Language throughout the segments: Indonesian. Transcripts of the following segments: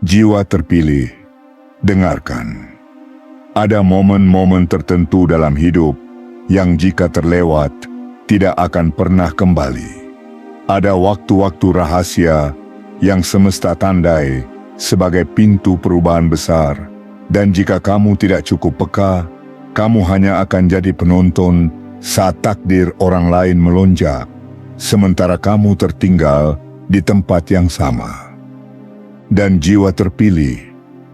Jiwa terpilih, dengarkan. Ada momen-momen tertentu dalam hidup yang jika terlewat, tidak akan pernah kembali. Ada waktu-waktu rahasia yang semesta tandai sebagai pintu perubahan besar, dan jika kamu tidak cukup peka, kamu hanya akan jadi penonton saat takdir orang lain melonjak, sementara kamu tertinggal di tempat yang sama. Dan jiwa terpilih,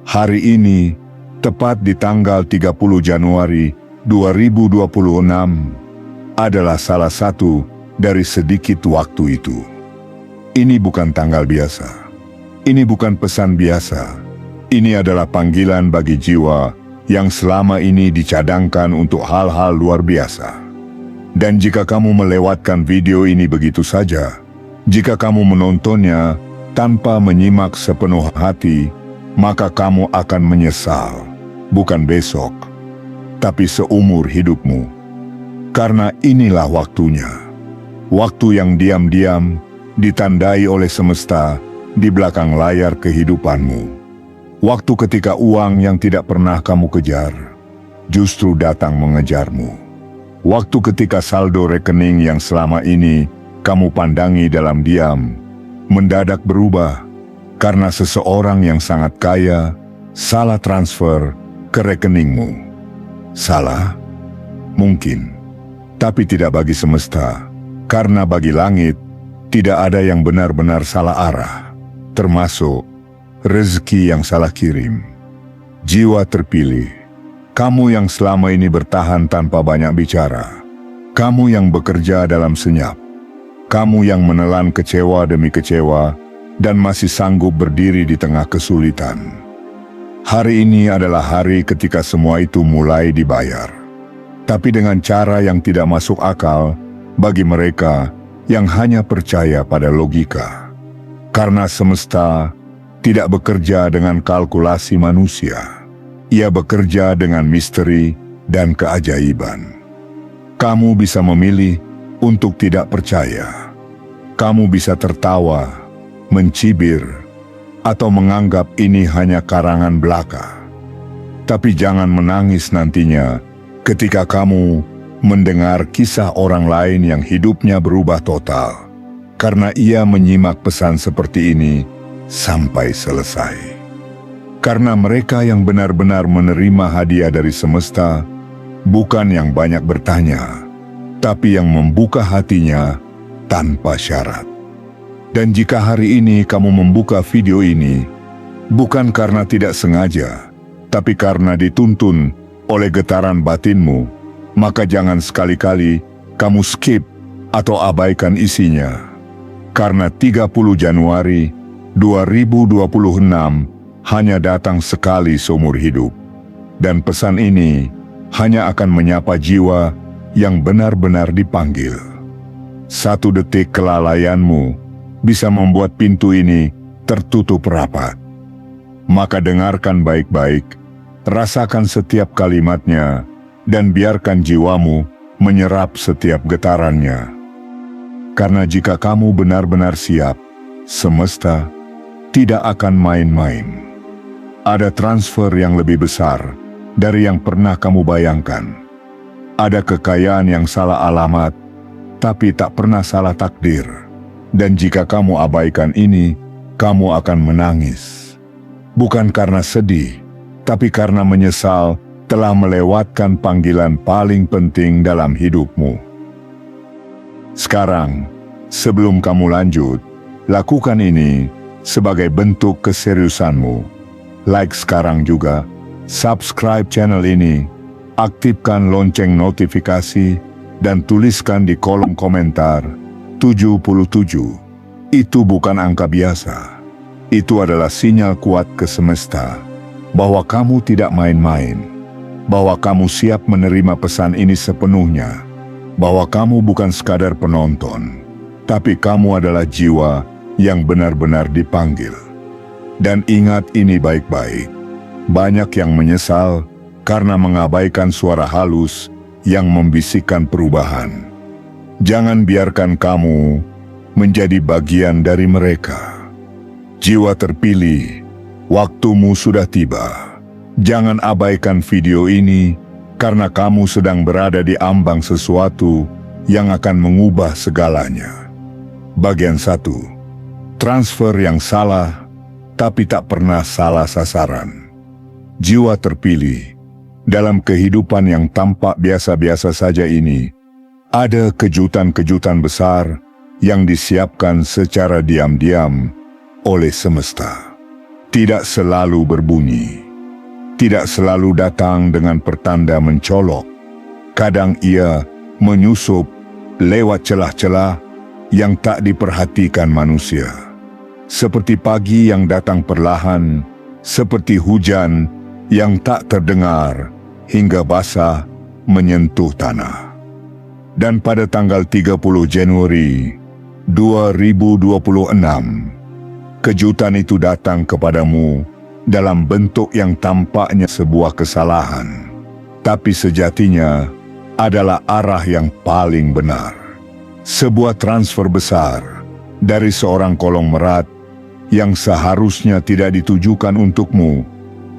hari ini, tepat di tanggal 30 Januari 2026, adalah salah satu dari sedikit waktu itu. Ini bukan tanggal biasa. Ini bukan pesan biasa. Ini adalah panggilan bagi jiwa yang selama ini dicadangkan untuk hal-hal luar biasa. Dan jika kamu melewatkan video ini begitu saja, jika kamu menontonnya tanpa menyimak sepenuh hati, maka kamu akan menyesal, bukan besok, tapi seumur hidupmu. Karena inilah waktunya. Waktu yang diam-diam ditandai oleh semesta di belakang layar kehidupanmu. Waktu ketika uang yang tidak pernah kamu kejar, justru datang mengejarmu. Waktu ketika saldo rekening yang selama ini kamu pandangi dalam diam, mendadak berubah karena seseorang yang sangat kaya salah transfer ke rekeningmu. Salah? Mungkin. Tapi tidak bagi semesta, karena bagi langit tidak ada yang benar-benar salah arah, termasuk rezeki yang salah kirim. Jiwa terpilih, kamu yang selama ini bertahan tanpa banyak bicara, kamu yang bekerja dalam senyap, kamu yang menelan kecewa demi kecewa dan masih sanggup berdiri di tengah kesulitan. Hari ini adalah hari ketika semua itu mulai dibayar. Tapi dengan cara yang tidak masuk akal bagi mereka yang hanya percaya pada logika. Karena semesta tidak bekerja dengan kalkulasi manusia. Ia bekerja dengan misteri dan keajaiban. Kamu bisa memilih untuk tidak percaya. Kamu bisa tertawa, mencibir, atau menganggap ini hanya karangan belaka. Tapi jangan menangis nantinya ketika kamu mendengar kisah orang lain yang hidupnya berubah total, karena ia menyimak pesan seperti ini sampai selesai. Karena mereka yang benar-benar menerima hadiah dari semesta, bukan yang banyak bertanya, tapi yang membuka hatinya tanpa syarat. Dan jika hari ini kamu membuka video ini, bukan karena tidak sengaja, tapi karena dituntun oleh getaran batinmu, maka jangan sekali-kali kamu skip atau abaikan isinya. Karena 30 Januari 2026 hanya datang sekali seumur hidup. Dan pesan ini hanya akan menyapa jiwa yang benar-benar dipanggil. 1 detik kelalaianmu bisa membuat pintu ini tertutup rapat. Maka dengarkan baik-baik, rasakan setiap kalimatnya, dan biarkan jiwamu menyerap setiap getarannya. Karena jika kamu benar-benar siap, semesta tidak akan main-main. Ada transfer yang lebih besar dari yang pernah kamu bayangkan. Ada kekayaan yang salah alamat, tapi tak pernah salah takdir. Dan jika kamu abaikan ini, kamu akan menangis. Bukan karena sedih, tapi karena menyesal telah melewatkan panggilan paling penting dalam hidupmu. Sekarang, sebelum kamu lanjut, lakukan ini sebagai bentuk keseriusanmu. Like sekarang juga, subscribe channel ini, aktifkan lonceng notifikasi, dan tuliskan di kolom komentar 77. Itu bukan angka biasa. Itu adalah sinyal kuat ke semesta bahwa kamu tidak main-main, bahwa kamu siap menerima pesan ini sepenuhnya, bahwa kamu bukan sekadar penonton, tapi kamu adalah jiwa yang benar-benar dipanggil. Dan ingat ini baik-baik, banyak yang menyesal karena mengabaikan suara halus yang membisikkan perubahan. Jangan biarkan kamu menjadi bagian dari mereka. Jiwa terpilih, Waktumu sudah tiba. Jangan abaikan video ini karena kamu sedang berada di ambang sesuatu yang akan mengubah segalanya. Bagian 1. Transfer yang salah, tapi tak pernah salah sasaran. Jiwa terpilih. Dalam kehidupan yang tampak biasa-biasa saja ini, ada kejutan-kejutan besar yang disiapkan secara diam-diam oleh semesta. Tidak selalu berbunyi. Tidak selalu datang dengan pertanda mencolok. Kadang ia menyusup lewat celah-celah yang tak diperhatikan manusia. Seperti pagi yang datang perlahan, seperti hujan yang tak terdengar hingga basah menyentuh tanah. Dan pada tanggal 30 Januari 2026, kejutan itu datang kepadamu dalam bentuk yang tampaknya sebuah kesalahan, tapi sejatinya adalah arah yang paling benar. Sebuah transfer besar dari seorang konglomerat yang seharusnya tidak ditujukan untukmu,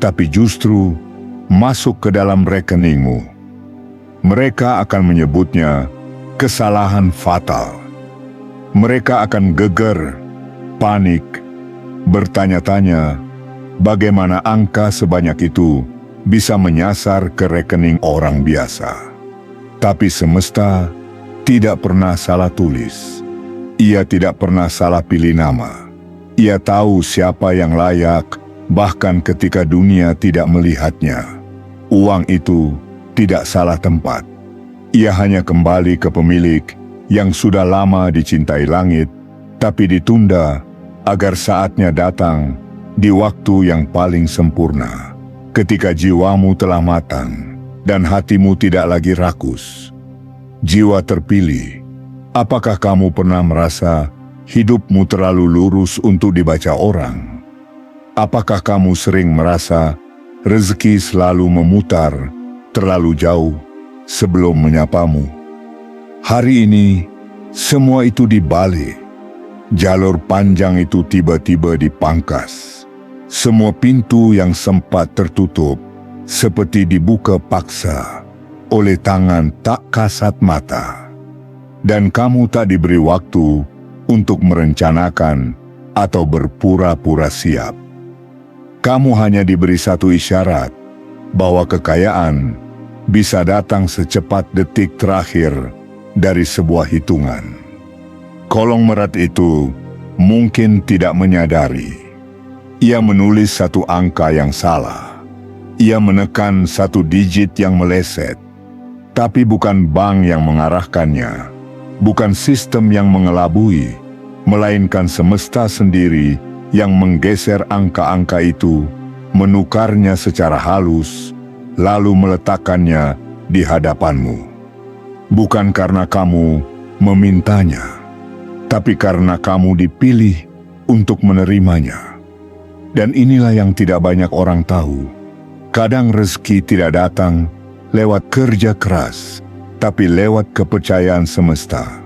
tapi justru masuk ke dalam rekeningmu. Mereka akan menyebutnya kesalahan fatal. Mereka akan geger, panik, bertanya-tanya bagaimana angka sebanyak itu bisa menyasar ke rekening orang biasa. Tapi semesta tidak pernah salah tulis. Ia tidak pernah salah pilih nama. Ia tahu siapa yang layak, bahkan ketika dunia tidak melihatnya. Uang itu tidak salah tempat. Ia hanya kembali ke pemilik yang sudah lama dicintai langit, tapi ditunda agar saatnya datang di waktu yang paling sempurna, ketika jiwamu telah matang dan hatimu tidak lagi rakus. Jiwa terpilih, apakah kamu pernah merasa hidupmu terlalu lurus untuk dibaca orang? Apakah kamu sering merasa rezeki selalu memutar terlalu jauh sebelum menyapamu? Hari ini, semua itu dibalik. Jalur panjang itu tiba-tiba dipangkas. Semua pintu yang sempat tertutup seperti dibuka paksa oleh tangan tak kasat mata. Dan kamu tak diberi waktu untuk merencanakan atau berpura-pura siap. Kamu hanya diberi satu isyarat bahwa kekayaan bisa datang secepat detik terakhir dari sebuah hitungan. Konglomerat itu mungkin tidak menyadari. Ia menulis satu angka yang salah. Ia menekan satu digit yang meleset. Tapi bukan bank yang mengarahkannya, bukan sistem yang mengelabui, melainkan semesta sendiri yang menggeser angka-angka itu, menukarnya secara halus, lalu meletakkannya di hadapanmu. Bukan karena kamu memintanya, tapi karena kamu dipilih untuk menerimanya. Dan inilah yang tidak banyak orang tahu. Kadang rezeki tidak datang lewat kerja keras, tapi lewat kepercayaan semesta.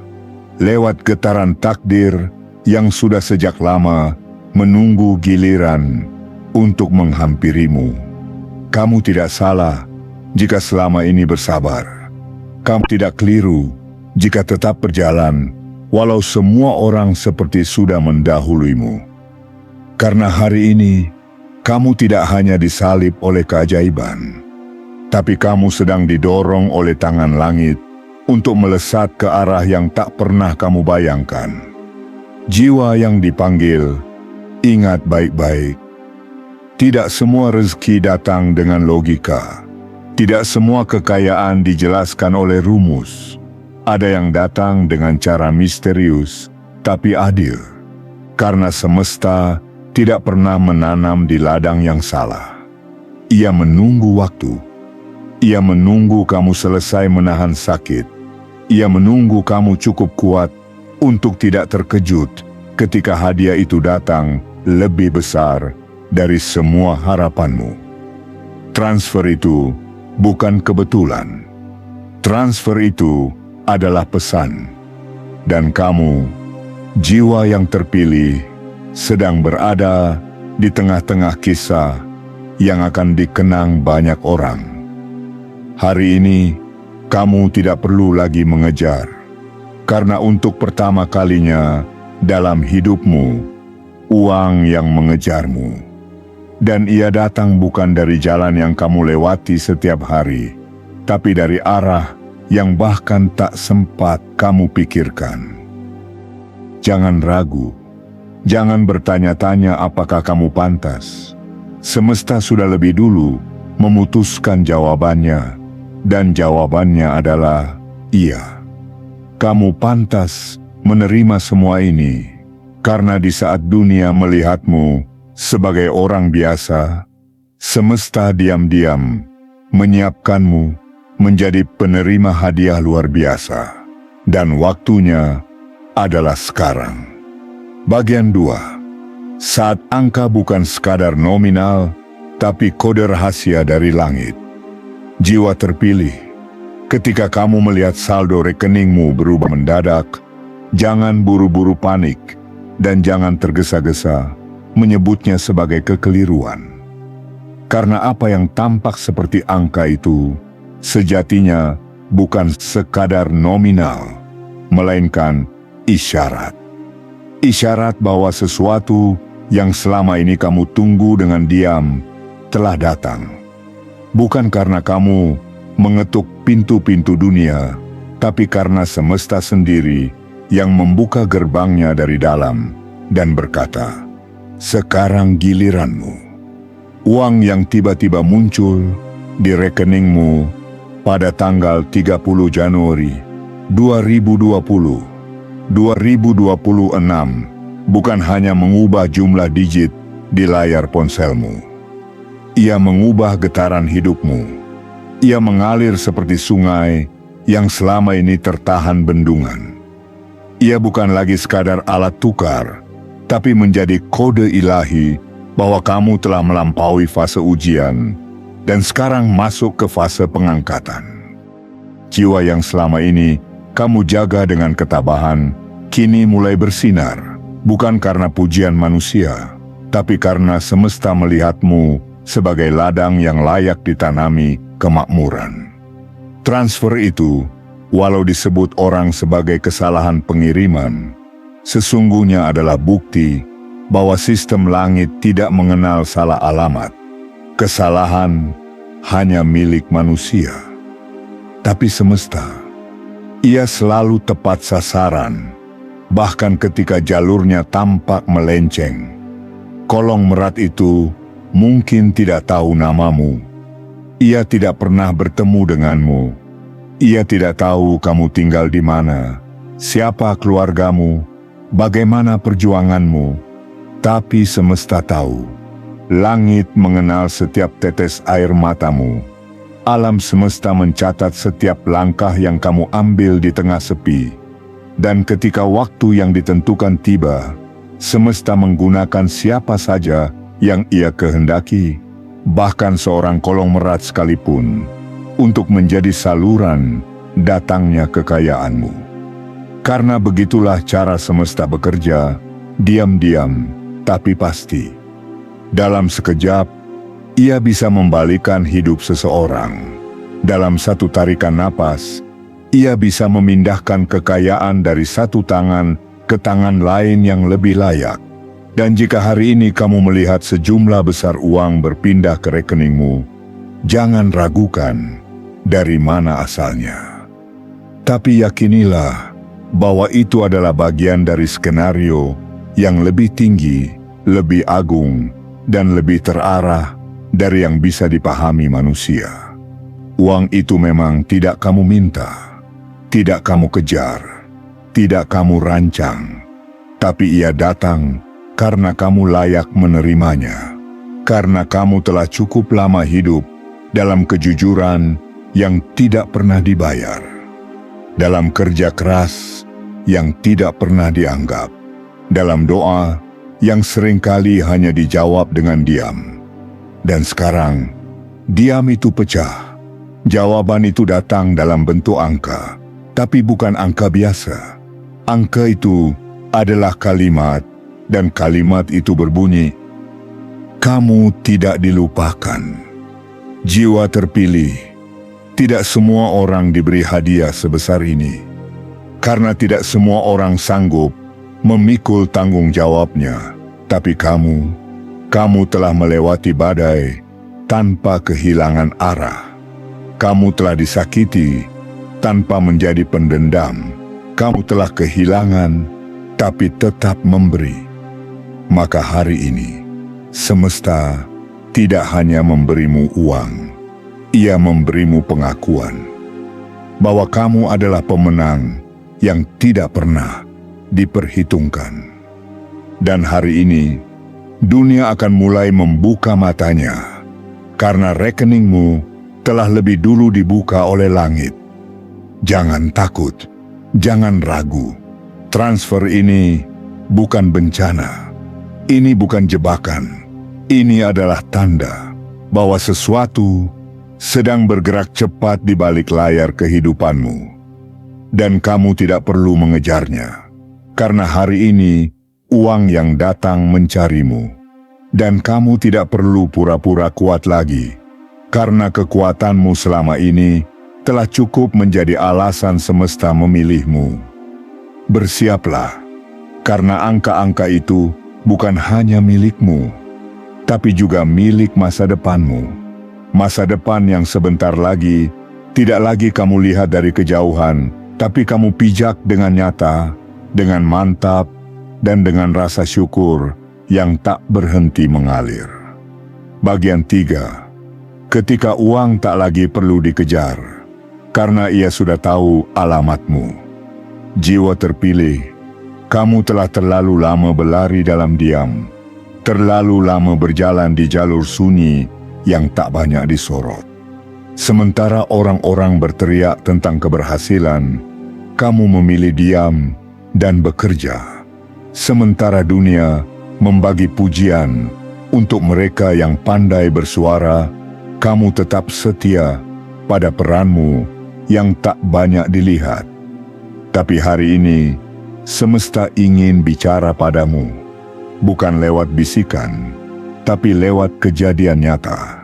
Lewat getaran takdir yang sudah sejak lama menunggu giliran untuk menghampirimu. Kamu tidak salah jika selama ini bersabar. Kamu tidak keliru jika tetap berjalan, walau semua orang seperti sudah mendahuluimu. Karena hari ini, kamu tidak hanya disalib oleh keajaiban, tapi kamu sedang didorong oleh tangan langit untuk melesat ke arah yang tak pernah kamu bayangkan. Jiwa yang dipanggil, ingat baik-baik. Tidak semua rezeki datang dengan logika. Tidak semua kekayaan dijelaskan oleh rumus. Ada yang datang dengan cara misterius, tapi adil. Karena semesta tidak pernah menanam di ladang yang salah. Ia menunggu waktu. Ia menunggu kamu selesai menahan sakit. Ia menunggu kamu cukup kuat untuk tidak terkejut ketika hadiah itu datang lebih besar dari semua harapanmu. Transfer itu bukan kebetulan. Transfer itu adalah pesan. Dan kamu, jiwa yang terpilih, sedang berada di tengah-tengah kisah yang akan dikenang banyak orang. Hari ini, kamu tidak perlu lagi mengejar, karena untuk pertama kalinya dalam hidupmu, uang yang mengejarmu. Dan ia datang bukan dari jalan yang kamu lewati setiap hari, tapi dari arah yang bahkan tak sempat kamu pikirkan. Jangan ragu, jangan bertanya-tanya apakah kamu pantas. Semesta sudah lebih dulu memutuskan jawabannya, dan jawabannya adalah iya. Kamu pantas menerima semua ini, karena di saat dunia melihatmu sebagai orang biasa, semesta diam-diam menyiapkanmu menjadi penerima hadiah luar biasa. Dan waktunya adalah sekarang. Bagian 2. Saat angka bukan sekadar nominal, tapi kode rahasia dari langit. Jiwa terpilih, ketika kamu melihat saldo rekeningmu berubah mendadak, jangan buru-buru panik dan jangan tergesa-gesa menyebutnya sebagai kekeliruan. Karena apa yang tampak seperti angka itu, sejatinya bukan sekadar nominal, melainkan isyarat. Isyarat bahwa sesuatu yang selama ini kamu tunggu dengan diam telah datang. Bukan karena kamu mengetuk pintu-pintu dunia, tapi karena semesta sendiri yang membuka gerbangnya dari dalam dan berkata, "Sekarang giliranmu." Uang yang tiba-tiba muncul di rekeningmu pada tanggal 30 Januari 2026 bukan hanya mengubah jumlah digit di layar ponselmu. Ia mengubah getaran hidupmu. Ia mengalir seperti sungai yang selama ini tertahan bendungan. Ia bukan lagi sekadar alat tukar, tapi menjadi kode ilahi bahwa kamu telah melampaui fase ujian dan sekarang masuk ke fase pengangkatan. Jiwa yang selama ini kamu jaga dengan ketabahan, kini mulai bersinar, bukan karena pujian manusia, tapi karena semesta melihatmu sebagai ladang yang layak ditanami kemakmuran. Transfer itu, walau disebut orang sebagai kesalahan pengiriman, sesungguhnya adalah bukti bahwa sistem langit tidak mengenal salah alamat. Kesalahan hanya milik manusia. Tapi semesta, ia selalu tepat sasaran, bahkan ketika jalurnya tampak melenceng. Kolong merat itu mungkin tidak tahu namamu. Ia tidak pernah bertemu denganmu. Ia tidak tahu kamu tinggal di mana, siapa keluargamu, bagaimana perjuanganmu. Tapi semesta tahu. Langit mengenal setiap tetes air matamu. Alam semesta mencatat setiap langkah yang kamu ambil di tengah sepi. Dan ketika waktu yang ditentukan tiba, semesta menggunakan siapa saja yang ia kehendaki, bahkan seorang kolong merat sekalipun, untuk menjadi saluran datangnya kekayaanmu. Karena begitulah cara semesta bekerja, diam-diam tapi pasti. Dalam sekejap, ia bisa membalikan hidup seseorang. Dalam satu tarikan napas, ia bisa memindahkan kekayaan dari satu tangan ke tangan lain yang lebih layak. Dan jika hari ini kamu melihat sejumlah besar uang berpindah ke rekeningmu, jangan ragukan dari mana asalnya. Tapi yakinilah bahwa itu adalah bagian dari skenario yang lebih tinggi, lebih agung, dan lebih terarah dari yang bisa dipahami manusia. Uang itu memang tidak kamu minta, tidak kamu kejar, tidak kamu rancang, tapi ia datang karena kamu layak menerimanya, karena kamu telah cukup lama hidup dalam kejujuran yang tidak pernah dibayar, dalam kerja keras yang tidak pernah dianggap, dalam doa yang seringkali hanya dijawab dengan diam. Dan sekarang, diam itu pecah. Jawaban itu datang dalam bentuk angka, tapi bukan angka biasa. Angka itu adalah kalimat, dan kalimat itu berbunyi, Kamu tidak dilupakan. Jiwa terpilih, tidak semua orang diberi hadiah sebesar ini. Karena tidak semua orang sanggup memikul tanggung jawabnya. Tapi kamu telah melewati badai tanpa kehilangan arah. Kamu telah disakiti tanpa menjadi pendendam. Kamu telah kehilangan tapi tetap memberi. Maka hari ini, semesta tidak hanya memberimu uang, ia memberimu pengakuan bahwa kamu adalah pemenang yang tidak pernah diperhitungkan. Dan hari ini, dunia akan mulai membuka matanya, karena rekeningmu telah lebih dulu dibuka oleh langit. Jangan takut, jangan ragu. Transfer ini bukan bencana, ini bukan jebakan. Ini adalah tanda bahwa sesuatu sedang bergerak cepat di balik layar kehidupanmu. Dan kamu tidak perlu mengejarnya, karena hari ini uang yang datang mencarimu. Dan kamu tidak perlu pura-pura kuat lagi, karena kekuatanmu selama ini telah cukup menjadi alasan semesta memilihmu. Bersiaplah, karena angka-angka itu bukan hanya milikmu, tapi juga milik masa depanmu. Masa depan yang sebentar lagi tidak lagi kamu lihat dari kejauhan, tapi kamu pijak dengan nyata, dengan mantap, dan dengan rasa syukur yang tak berhenti mengalir. Bagian 3. Ketika uang tak lagi perlu dikejar, karena ia sudah tahu alamatmu. Jiwa terpilih, kamu telah terlalu lama berlari dalam diam, terlalu lama berjalan di jalur sunyi yang tak banyak disorot. Sementara orang-orang berteriak tentang keberhasilan, kamu memilih diam dan bekerja. Sementara dunia membagi pujian untuk mereka yang pandai bersuara, kamu tetap setia pada peranmu yang tak banyak dilihat. Tapi hari ini, semesta ingin bicara padamu, bukan lewat bisikan, tapi lewat kejadian nyata.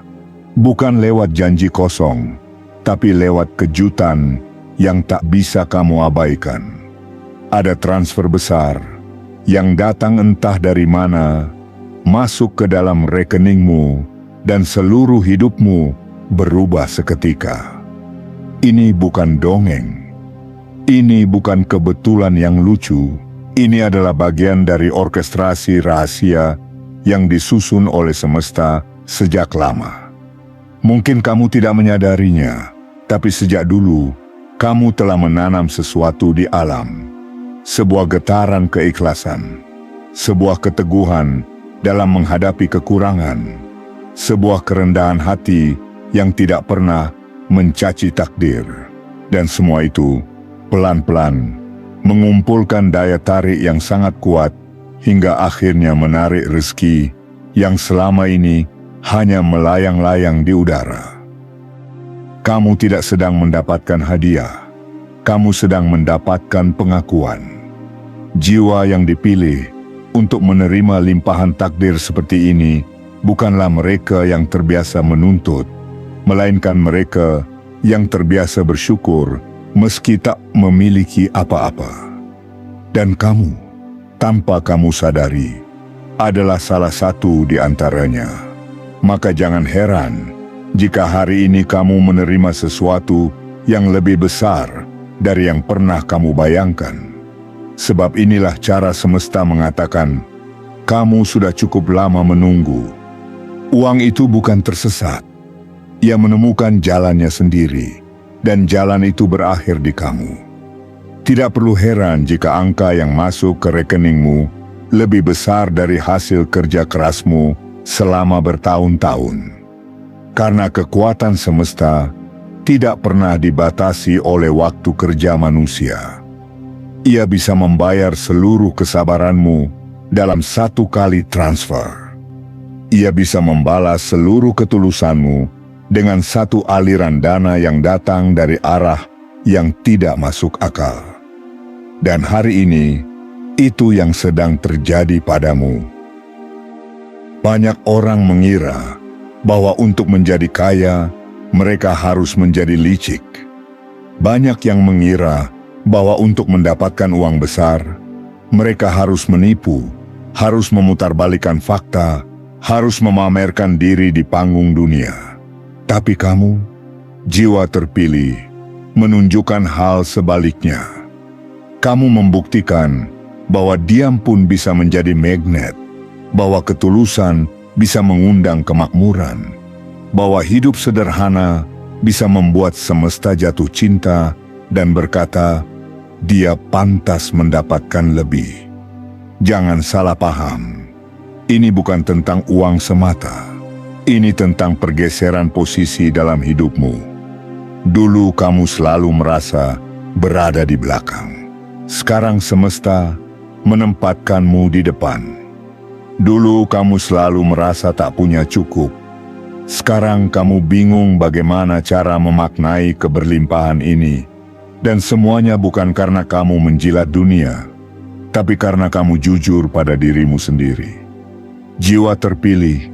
Bukan lewat janji kosong, tapi lewat kejutan yang tak bisa kamu abaikan. Ada transfer besar yang datang entah dari mana, masuk ke dalam rekeningmu, dan seluruh hidupmu berubah seketika. Ini bukan dongeng. Ini bukan kebetulan yang lucu. Ini adalah bagian dari orkestrasi rahasia yang disusun oleh semesta sejak lama. Mungkin kamu tidak menyadarinya, tapi sejak dulu kamu telah menanam sesuatu di alam. Sebuah getaran keikhlasan, sebuah keteguhan dalam menghadapi kekurangan, sebuah kerendahan hati yang tidak pernah mencaci takdir. Dan semua itu pelan-pelan mengumpulkan daya tarik yang sangat kuat hingga akhirnya menarik rezeki yang selama ini hanya melayang-layang di udara. Kamu tidak sedang mendapatkan hadiah, kamu sedang mendapatkan pengakuan. Jiwa yang dipilih untuk menerima limpahan takdir seperti ini bukanlah mereka yang terbiasa menuntut, melainkan mereka yang terbiasa bersyukur meski tak memiliki apa-apa. Dan kamu, tanpa kamu sadari, adalah salah satu di antaranya. Maka jangan heran jika hari ini kamu menerima sesuatu yang lebih besar dari yang pernah kamu bayangkan. Sebab inilah cara semesta mengatakan, kamu sudah cukup lama menunggu. Uang itu bukan tersesat. Ia menemukan jalannya sendiri, dan jalan itu berakhir di kamu. Tidak perlu heran jika angka yang masuk ke rekeningmu lebih besar dari hasil kerja kerasmu selama bertahun-tahun. Karena kekuatan semesta tidak pernah dibatasi oleh waktu kerja manusia. Ia bisa membayar seluruh kesabaranmu dalam satu kali transfer. Ia bisa membalas seluruh ketulusanmu dengan satu aliran dana yang datang dari arah yang tidak masuk akal. Dan hari ini, itu yang sedang terjadi padamu. Banyak orang mengira bahwa untuk menjadi kaya, mereka harus menjadi licik. Banyak yang mengira bahwa untuk mendapatkan uang besar, mereka harus menipu, harus memutarbalikkan fakta, harus memamerkan diri di panggung dunia. Tapi kamu, jiwa terpilih, menunjukkan hal sebaliknya. Kamu membuktikan bahwa diam pun bisa menjadi magnet, bahwa ketulusan bisa mengundang kemakmuran, bahwa hidup sederhana bisa membuat semesta jatuh cinta dan berkata, dia pantas mendapatkan lebih. Jangan salah paham, ini bukan tentang uang semata. Ini tentang pergeseran posisi dalam hidupmu. Dulu kamu selalu merasa berada di belakang. Sekarang semesta menempatkanmu di depan. Dulu kamu selalu merasa tak punya cukup. Sekarang kamu bingung bagaimana cara memaknai keberlimpahan ini. Dan semuanya bukan karena kamu menjilat dunia, tapi karena kamu jujur pada dirimu sendiri. Jiwa terpilih,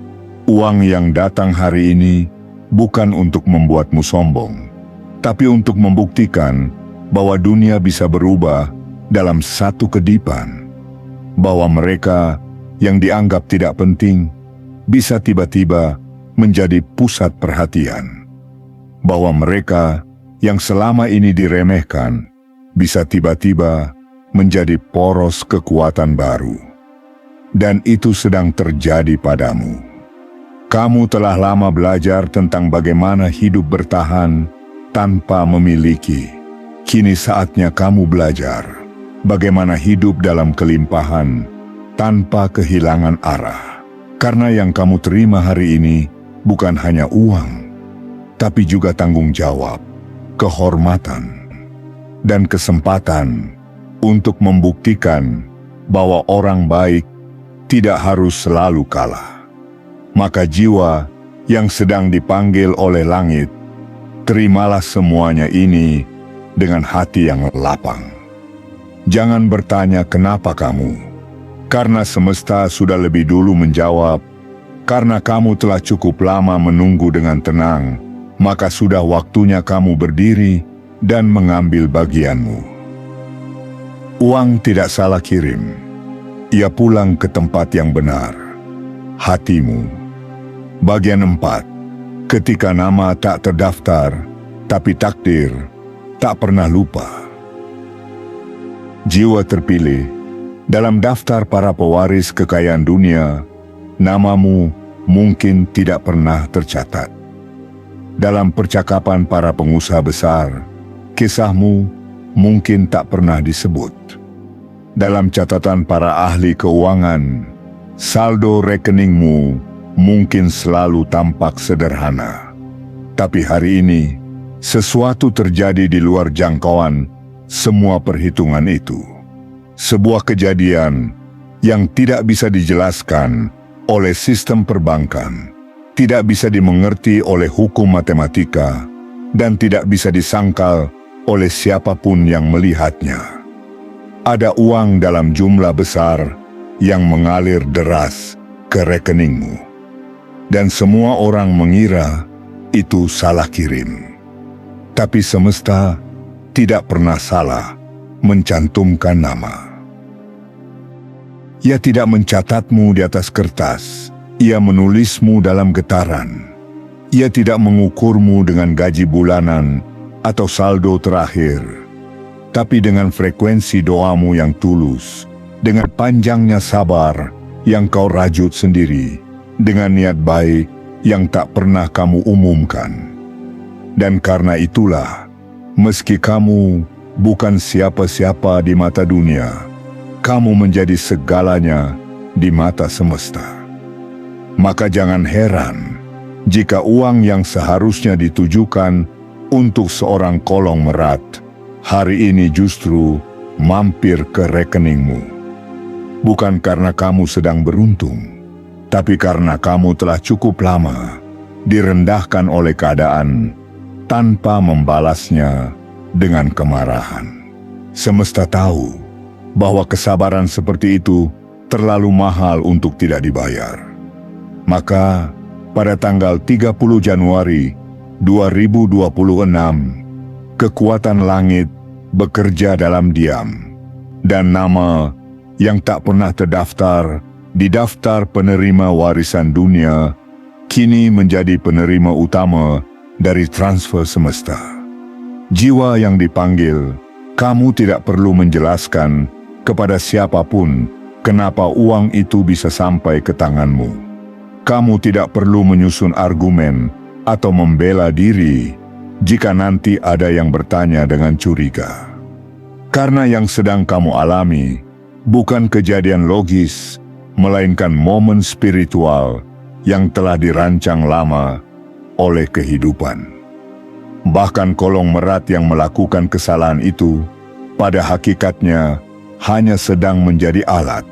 uang yang datang hari ini bukan untuk membuatmu sombong, tapi untuk membuktikan bahwa dunia bisa berubah dalam satu kedipan. Bahwa mereka yang dianggap tidak penting bisa tiba-tiba menjadi pusat perhatian. Bahwa mereka yang selama ini diremehkan bisa tiba-tiba menjadi poros kekuatan baru. Dan itu sedang terjadi padamu. Kamu telah lama belajar tentang bagaimana hidup bertahan tanpa memiliki. Kini saatnya kamu belajar bagaimana hidup dalam kelimpahan tanpa kehilangan arah. Karena yang kamu terima hari ini bukan hanya uang, tapi juga tanggung jawab, kehormatan, dan kesempatan untuk membuktikan bahwa orang baik tidak harus selalu kalah. Maka jiwa yang sedang dipanggil oleh langit, terimalah semuanya ini dengan hati yang lapang. Jangan bertanya kenapa kamu, karena semesta sudah lebih dulu menjawab. Karena kamu telah cukup lama menunggu dengan tenang, maka sudah waktunya kamu berdiri dan mengambil bagianmu. Uang tidak salah kirim. Ia pulang ke tempat yang benar, hatimu. Bagian 4. Ketika nama tak terdaftar, tapi takdir tak pernah lupa. Jiwa terpilih, dalam daftar para pewaris kekayaan dunia, namamu mungkin tidak pernah tercatat. Dalam percakapan para pengusaha besar, kisahmu mungkin tak pernah disebut. Dalam catatan para ahli keuangan, saldo rekeningmu mungkin selalu tampak sederhana. Tapi hari ini, sesuatu terjadi di luar jangkauan semua perhitungan itu. Sebuah kejadian yang tidak bisa dijelaskan oleh sistem perbankan, tidak bisa dimengerti oleh hukum matematika, dan tidak bisa disangkal oleh siapapun yang melihatnya. Ada uang dalam jumlah besar yang mengalir deras ke rekeningmu. Dan semua orang mengira itu salah kirim. Tapi semesta tidak pernah salah mencantumkan nama. Ia tidak mencatatmu di atas kertas. Ia menulismu dalam getaran. Ia tidak mengukurmu dengan gaji bulanan atau saldo terakhir, tapi dengan frekuensi doamu yang tulus, dengan panjangnya sabar yang kau rajut sendiri, dengan niat baik yang tak pernah kamu umumkan. Dan karena itulah, meski kamu bukan siapa-siapa di mata dunia, kamu menjadi segalanya di mata semesta. Maka jangan heran jika uang yang seharusnya ditujukan untuk seorang konglomerat hari ini justru mampir ke rekeningmu. Bukan karena kamu sedang beruntung, tapi karena kamu telah cukup lama direndahkan oleh keadaan tanpa membalasnya dengan kemarahan. Semesta tahu bahwa kesabaran seperti itu terlalu mahal untuk tidak dibayar. Maka, pada tanggal 30 Januari 2026, kekuatan langit bekerja dalam diam, dan nama yang tak pernah terdaftar di daftar penerima warisan dunia kini menjadi penerima utama dari transfer semesta. Jiwa yang dipanggil, kamu tidak perlu menjelaskan kepada siapapun kenapa uang itu bisa sampai ke tanganmu. Kamu tidak perlu menyusun argumen atau membela diri jika nanti ada yang bertanya dengan curiga. Karena yang sedang kamu alami bukan kejadian logis, melainkan momen spiritual yang telah dirancang lama oleh kehidupan. Bahkan kolong merat yang melakukan kesalahan itu, pada hakikatnya hanya sedang menjadi alat.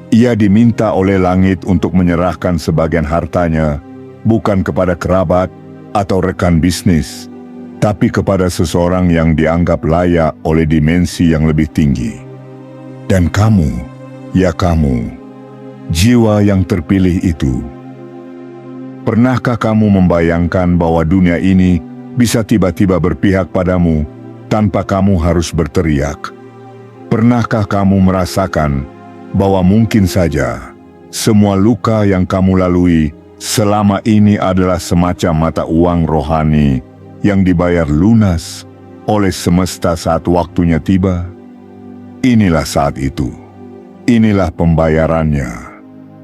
Ia diminta oleh langit untuk menyerahkan sebagian hartanya bukan kepada kerabat atau rekan bisnis, tapi kepada seseorang yang dianggap layak oleh dimensi yang lebih tinggi. Dan kamu, ya kamu, jiwa yang terpilih itu, pernahkah kamu membayangkan bahwa dunia ini bisa tiba-tiba berpihak padamu tanpa kamu harus berteriak? Pernahkah kamu merasakan bahwa mungkin saja semua luka yang kamu lalui selama ini adalah semacam mata uang rohani yang dibayar lunas oleh semesta saat waktunya tiba? Inilah saat itu. Inilah pembayarannya.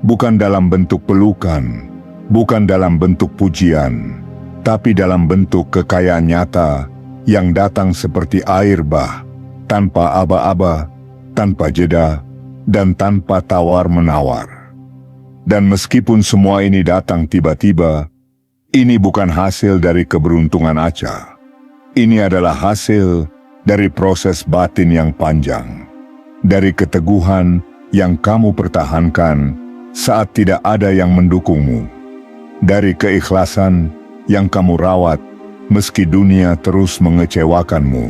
Bukan dalam bentuk pelukan, bukan dalam bentuk pujian, tapi dalam bentuk kekayaan nyata yang datang seperti air bah, tanpa aba-aba, tanpa jeda, dan tanpa tawar-menawar. Dan meskipun semua ini datang tiba-tiba, ini bukan hasil dari keberuntungan aca. Ini adalah hasil dari proses batin yang panjang, dari keteguhan yang kamu pertahankan saat tidak ada yang mendukungmu, dari keikhlasan yang kamu rawat meski dunia terus mengecewakanmu.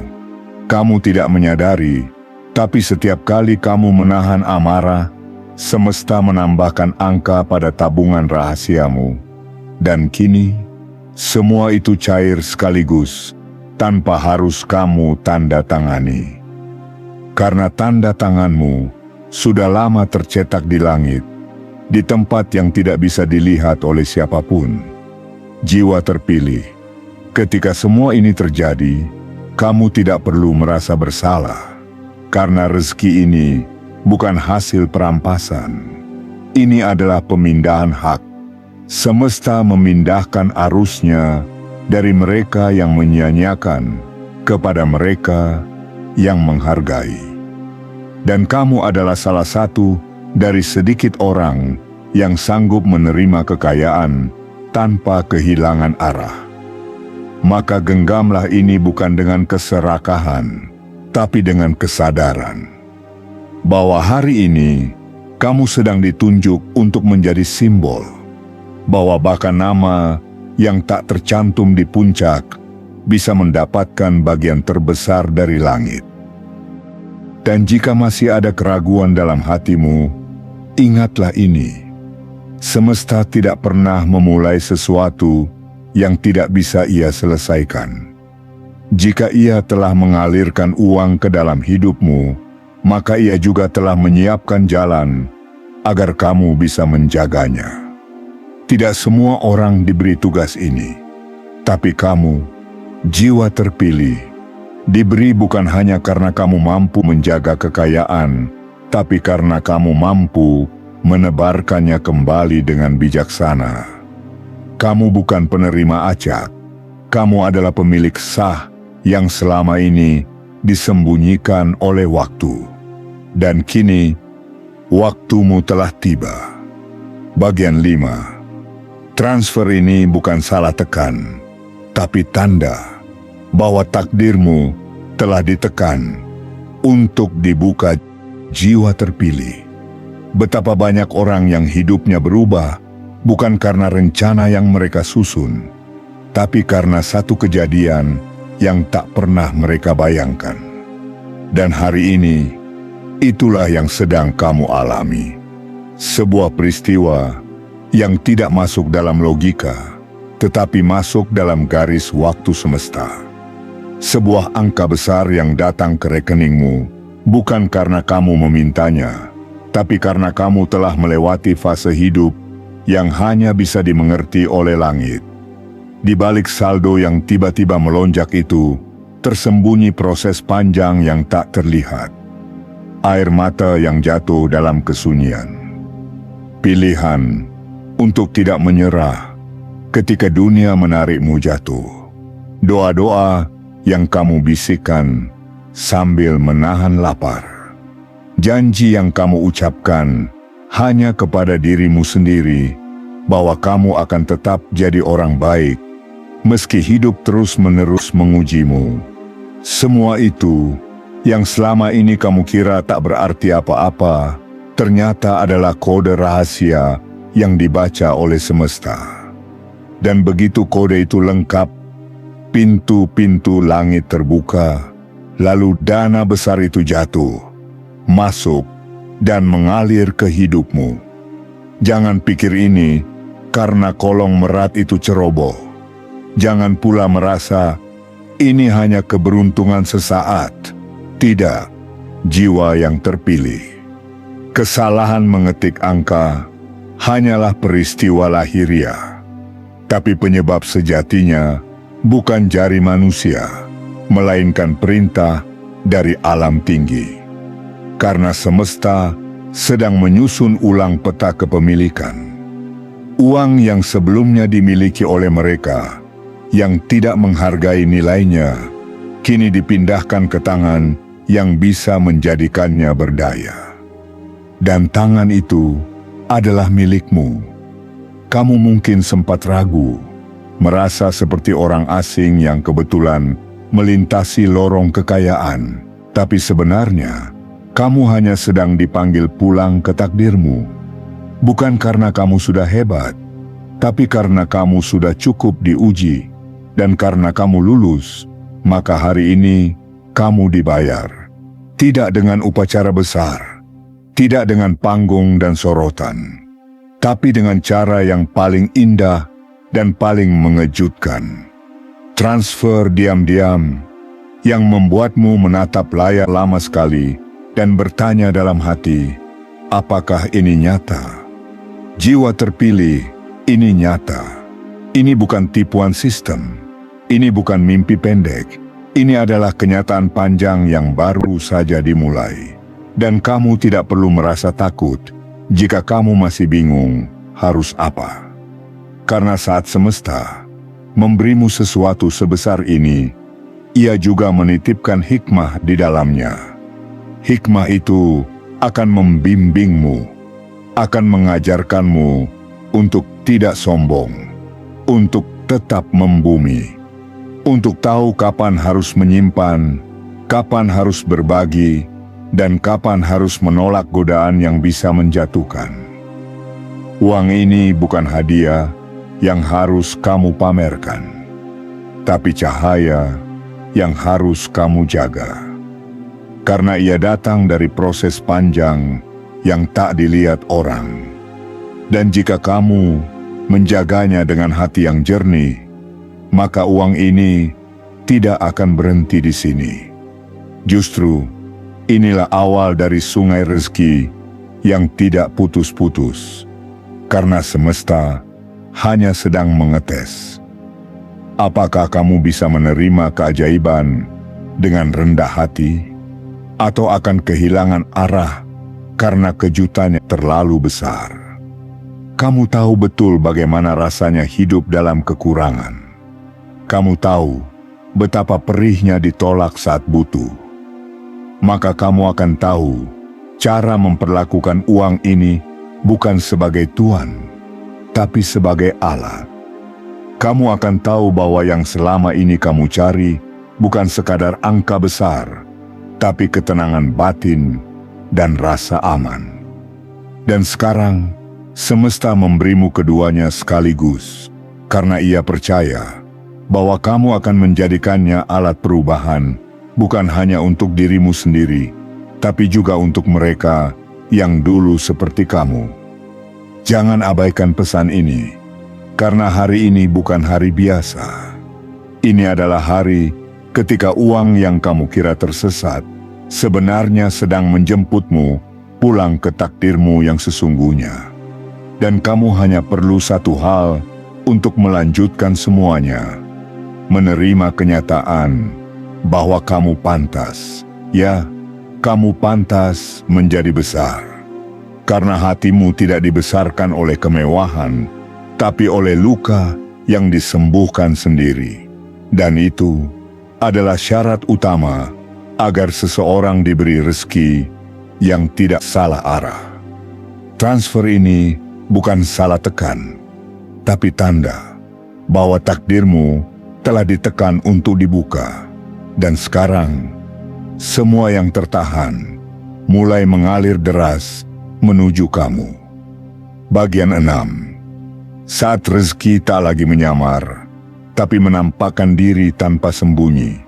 Kamu tidak menyadari, tapi setiap kali kamu menahan amarah, semesta menambahkan angka pada tabungan rahasiamu. Dan kini, semua itu cair sekaligus, tanpa harus kamu tanda tangani. Karena tanda tanganmu sudah lama tercetak di langit, di tempat yang tidak bisa dilihat oleh siapapun. Jiwa terpilih, ketika semua ini terjadi, kamu tidak perlu merasa bersalah. Karena rezeki ini bukan hasil perampasan. Ini adalah pemindahan hak. Semesta memindahkan arusnya dari mereka yang menyia-nyiakan kepada mereka yang menghargai. Dan kamu adalah salah satu dari sedikit orang yang sanggup menerima kekayaan tanpa kehilangan arah. Maka genggamlah ini bukan dengan keserakahan, tapi dengan kesadaran bahwa hari ini kamu sedang ditunjuk untuk menjadi simbol, bahwa bahkan nama yang tak tercantum di puncak bisa mendapatkan bagian terbesar dari langit. Dan jika masih ada keraguan dalam hatimu, ingatlah ini: semesta tidak pernah memulai sesuatu yang tidak bisa ia selesaikan. Jika ia telah mengalirkan uang ke dalam hidupmu, maka ia juga telah menyiapkan jalan agar kamu bisa menjaganya. Tidak semua orang diberi tugas ini, tapi kamu, jiwa terpilih, diberi bukan hanya karena kamu mampu menjaga kekayaan, tapi karena kamu mampu menebarkannya kembali dengan bijaksana. Kamu bukan penerima acak, kamu adalah pemilik sah yang selama ini disembunyikan oleh waktu. Dan kini, waktumu telah tiba. Bagian 5. Transfer ini bukan salah tekan, tapi tanda bahwa takdirmu telah ditekan untuk dibuka. Jiwa terpilih. Betapa banyak orang yang hidupnya berubah bukan karena rencana yang mereka susun, tapi karena satu kejadian yang tak pernah mereka bayangkan. Dan hari ini, itulah yang sedang kamu alami. Sebuah peristiwa yang tidak masuk dalam logika, tetapi masuk dalam garis waktu semesta. Sebuah angka besar yang datang ke rekeningmu, bukan karena kamu memintanya, tapi karena kamu telah melewati fase hidup yang hanya bisa dimengerti oleh langit. Di balik saldo yang tiba-tiba melonjak itu, tersembunyi proses panjang yang tak terlihat. Air mata yang jatuh dalam kesunyian. Pilihan untuk tidak menyerah ketika dunia menarikmu jatuh. Doa-doa yang kamu bisikkan sambil menahan lapar. Janji yang kamu ucapkan hanya kepada dirimu sendiri bahwa kamu akan tetap jadi orang baik meski hidup terus-menerus mengujimu. Semua itu yang selama ini kamu kira tak berarti apa-apa, ternyata adalah kode rahasia yang dibaca oleh semesta. Dan begitu kode itu lengkap, pintu-pintu langit terbuka, lalu dana besar itu jatuh, masuk, dan mengalir ke hidupmu. Jangan pikir ini karena kolong merat itu ceroboh. Jangan pula merasa ini hanya keberuntungan sesaat. Tidak, jiwa yang terpilih. Kesalahan mengetik angka hanyalah peristiwa lahiriah. Tapi penyebab sejatinya bukan jari manusia, melainkan perintah dari alam tinggi. Karena semesta sedang menyusun ulang peta kepemilikan. Uang yang sebelumnya dimiliki oleh mereka yang tidak menghargai nilainya, kini dipindahkan ke tangan yang bisa menjadikannya berdaya. Dan tangan itu adalah milikmu. Kamu mungkin sempat ragu, merasa seperti orang asing yang kebetulan melintasi lorong kekayaan, tapi sebenarnya kamu hanya sedang dipanggil pulang ke takdirmu. Bukan karena kamu sudah hebat, tapi karena kamu sudah cukup diuji. Dan karena kamu lulus, maka hari ini kamu dibayar. Tidak dengan upacara besar, tidak dengan panggung dan sorotan, tapi dengan cara yang paling indah dan paling mengejutkan. Transfer diam-diam yang membuatmu menatap layar lama sekali dan bertanya dalam hati, apakah ini nyata? Jiwa terpilih, ini nyata. Ini bukan tipuan sistem. Ini bukan mimpi pendek, ini adalah kenyataan panjang yang baru saja dimulai. Dan kamu tidak perlu merasa takut jika kamu masih bingung harus apa. Karena saat semesta memberimu sesuatu sebesar ini, ia juga menitipkan hikmah di dalamnya. Hikmah itu akan membimbingmu, akan mengajarkanmu untuk tidak sombong, untuk tetap membumi. Untuk tahu kapan harus menyimpan, kapan harus berbagi, dan kapan harus menolak godaan yang bisa menjatuhkan. Uang ini bukan hadiah yang harus kamu pamerkan, tapi cahaya yang harus kamu jaga. Karena ia datang dari proses panjang yang tak dilihat orang. Dan jika kamu menjaganya dengan hati yang jernih, maka uang ini tidak akan berhenti di sini. Justru, inilah awal dari sungai rezeki yang tidak putus-putus, karena semesta hanya sedang mengetes. Apakah kamu bisa menerima keajaiban dengan rendah hati, atau akan kehilangan arah karena kejutannya terlalu besar? Kamu tahu betul bagaimana rasanya hidup dalam kekurangan. Kamu tahu betapa perihnya ditolak saat butuh. Maka kamu akan tahu cara memperlakukan uang ini bukan sebagai tuan, tapi sebagai alat. Kamu akan tahu bahwa yang selama ini kamu cari bukan sekadar angka besar, tapi ketenangan batin dan rasa aman. Dan sekarang, semesta memberimu keduanya sekaligus, karena ia percaya bahwa kamu akan menjadikannya alat perubahan, bukan hanya untuk dirimu sendiri, tapi juga untuk mereka yang dulu seperti kamu. Jangan abaikan pesan ini, karena hari ini bukan hari biasa. Ini adalah hari ketika uang yang kamu kira tersesat sebenarnya sedang menjemputmu pulang ke takdirmu yang sesungguhnya. Dan kamu hanya perlu satu hal untuk melanjutkan semuanya: menerima kenyataan bahwa kamu pantas, ya, kamu pantas menjadi besar. Karena hatimu tidak dibesarkan oleh kemewahan, tapi oleh luka yang disembuhkan sendiri. Dan itu adalah syarat utama agar seseorang diberi rezeki yang tidak salah arah. Transfer ini bukan salah tekan, tapi tanda bahwa takdirmu telah ditekan untuk dibuka. Dan sekarang, semua yang tertahan mulai mengalir deras menuju kamu. Bagian 6. Saat rezeki tak lagi menyamar, tapi menampakkan diri tanpa sembunyi.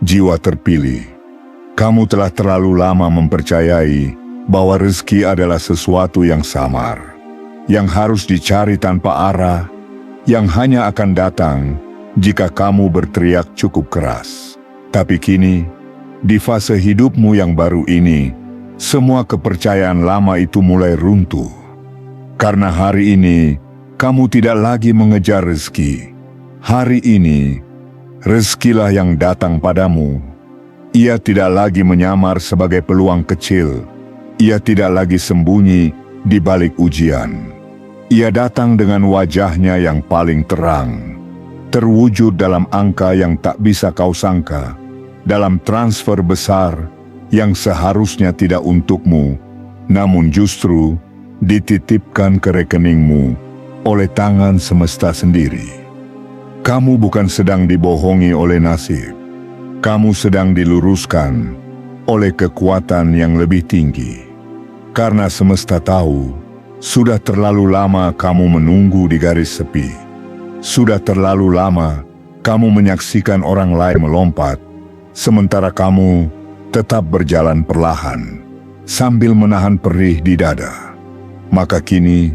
Jiwa terpilih, kamu telah terlalu lama mempercayai bahwa rezeki adalah sesuatu yang samar, yang harus dicari tanpa arah, yang hanya akan datang jika kamu berteriak cukup keras. Tapi kini, di fase hidupmu yang baru ini, semua kepercayaan lama itu mulai runtuh. Karena hari ini, kamu tidak lagi mengejar rezeki. Hari ini, rezekilah yang datang padamu. Ia tidak lagi menyamar sebagai peluang kecil. Ia tidak lagi sembunyi di balik ujian. Ia datang dengan wajahnya yang paling terang, terwujud dalam angka yang tak bisa kau sangka, dalam transfer besar yang seharusnya tidak untukmu, namun justru dititipkan ke rekeningmu oleh tangan semesta sendiri. Kamu bukan sedang dibohongi oleh nasib. Kamu sedang diluruskan oleh kekuatan yang lebih tinggi. Karena semesta tahu, sudah terlalu lama kamu menunggu di garis sepi. Sudah terlalu lama kamu menyaksikan orang lain melompat, sementara kamu tetap berjalan perlahan, sambil menahan perih di dada. Maka kini,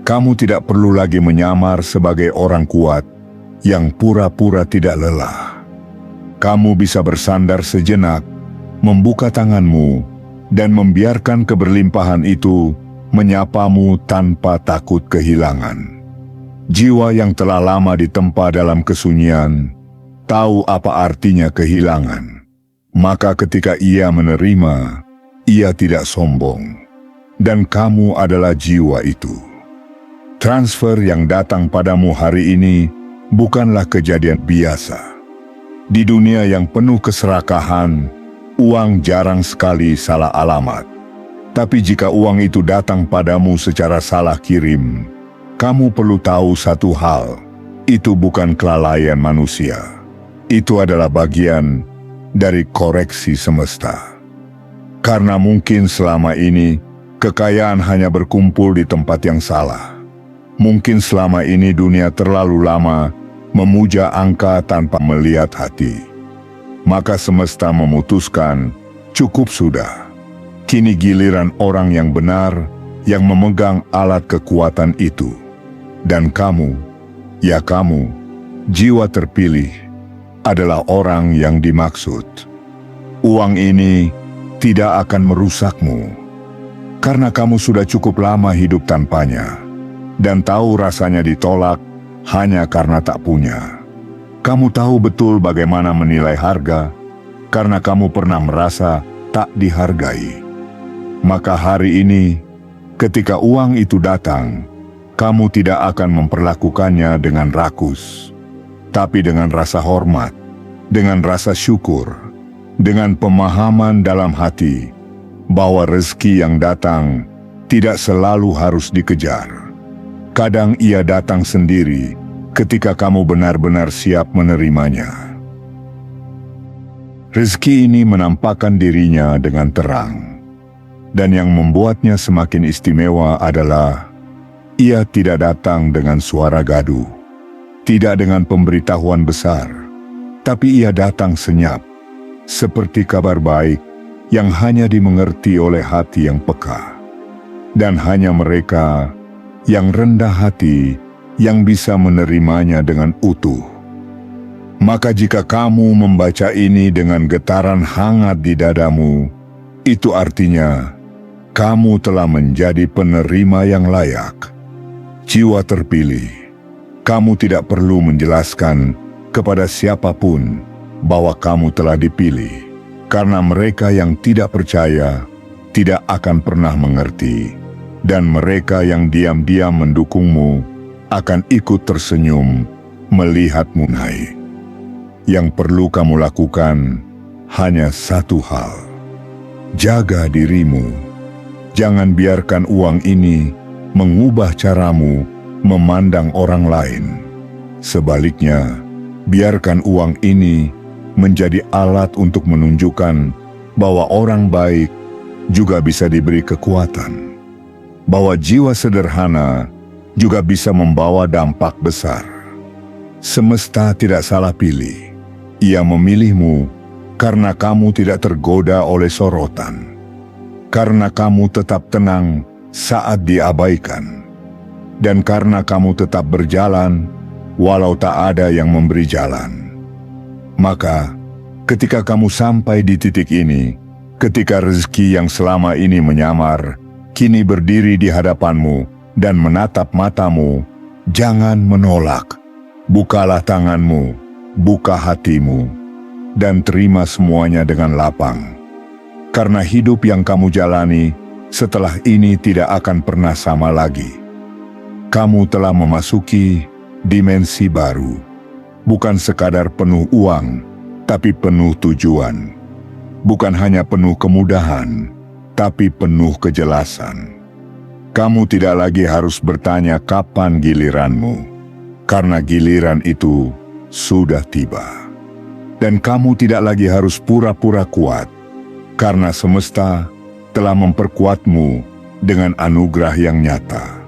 kamu tidak perlu lagi menyamar sebagai orang kuat yang pura-pura tidak lelah. Kamu bisa bersandar sejenak, membuka tanganmu, dan membiarkan keberlimpahan itu menyapamu tanpa takut kehilangan. Jiwa yang telah lama ditempa dalam kesunyian, tahu apa artinya kehilangan. Maka ketika ia menerima, ia tidak sombong. Dan kamu adalah jiwa itu. Transfer yang datang padamu hari ini bukanlah kejadian biasa. Di dunia yang penuh keserakahan, uang jarang sekali salah alamat. Tapi jika uang itu datang padamu secara salah kirim, kamu perlu tahu satu hal: itu bukan kelalaian manusia. Itu adalah bagian dari koreksi semesta. Karena mungkin selama ini kekayaan hanya berkumpul di tempat yang salah. Mungkin selama ini dunia terlalu lama memuja angka tanpa melihat hati. Maka semesta memutuskan, cukup sudah. Kini giliran orang yang benar yang memegang alat kekuatan itu. Dan kamu, ya kamu, jiwa terpilih, adalah orang yang dimaksud. Uang ini tidak akan merusakmu, karena kamu sudah cukup lama hidup tanpanya, dan tahu rasanya ditolak hanya karena tak punya. Kamu tahu betul bagaimana menilai harga, karena kamu pernah merasa tak dihargai. Maka hari ini, ketika uang itu datang, kamu tidak akan memperlakukannya dengan rakus, tapi dengan rasa hormat, dengan rasa syukur, dengan pemahaman dalam hati bahwa rezeki yang datang tidak selalu harus dikejar. Kadang ia datang sendiri ketika kamu benar-benar siap menerimanya. Rezeki ini menampakkan dirinya dengan terang, dan yang membuatnya semakin istimewa adalah ia tidak datang dengan suara gaduh, tidak dengan pemberitahuan besar, tapi ia datang senyap, seperti kabar baik yang hanya dimengerti oleh hati yang peka. Dan hanya mereka yang rendah hati, yang bisa menerimanya dengan utuh. Maka jika kamu membaca ini dengan getaran hangat di dadamu, itu artinya kamu telah menjadi penerima yang layak, jiwa terpilih. Kamu tidak perlu menjelaskan kepada siapapun bahwa kamu telah dipilih, karena mereka yang tidak percaya tidak akan pernah mengerti, dan mereka yang diam-diam mendukungmu akan ikut tersenyum melihatmu naik. Yang perlu kamu lakukan hanya satu hal: jaga dirimu. Jangan biarkan uang ini mengubah caramu memandang orang lain. Sebaliknya, biarkan uang ini menjadi alat untuk menunjukkan bahwa orang baik juga bisa diberi kekuatan, bahwa jiwa sederhana juga bisa membawa dampak besar. Semesta tidak salah pilih. Ia memilihmu karena kamu tidak tergoda oleh sorotan, karena kamu tetap tenang saat diabaikan, dan karena kamu tetap berjalan walau tak ada yang memberi jalan. Maka, ketika kamu sampai di titik ini, ketika rezeki yang selama ini menyamar kini berdiri di hadapanmu dan menatap matamu, jangan menolak. Bukalah tanganmu, buka hatimu, dan terima semuanya dengan lapang. Karena hidup yang kamu jalani setelah ini tidak akan pernah sama lagi. Kamu telah memasuki dimensi baru, bukan sekadar penuh uang, tapi penuh tujuan. Bukan hanya penuh kemudahan, tapi penuh kejelasan. Kamu tidak lagi harus bertanya kapan giliranmu, karena giliran itu sudah tiba. Dan kamu tidak lagi harus pura-pura kuat, karena semesta telah memperkuatmu dengan anugerah yang nyata.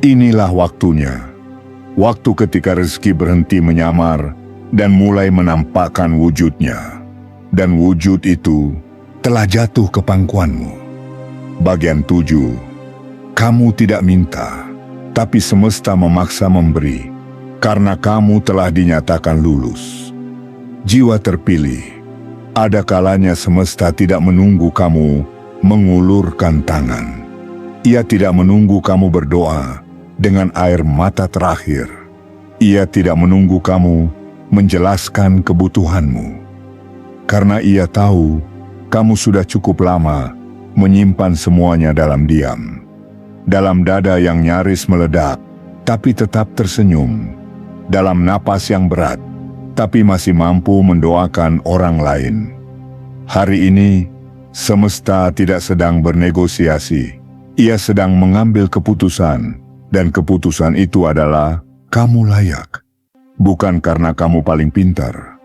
Inilah waktunya, waktu ketika rezeki berhenti menyamar dan mulai menampakkan wujudnya. Dan wujud itu telah jatuh ke pangkuanmu. Bagian 7. Kamu tidak minta, tapi semesta memaksa memberi, karena kamu telah dinyatakan lulus. Jiwa terpilih, ada kalanya semesta tidak menunggu kamu mengulurkan tangan. Ia tidak menunggu kamu berdoa dengan air mata terakhir. Ia tidak menunggu kamu menjelaskan kebutuhanmu. Karena ia tahu kamu sudah cukup lama menyimpan semuanya dalam diam. Dalam dada yang nyaris meledak, tapi tetap tersenyum. Dalam napas yang berat, tapi masih mampu mendoakan orang lain. Hari ini, semesta tidak sedang bernegosiasi. Ia sedang mengambil keputusan, dan keputusan itu adalah kamu layak. Bukan karena kamu paling pintar,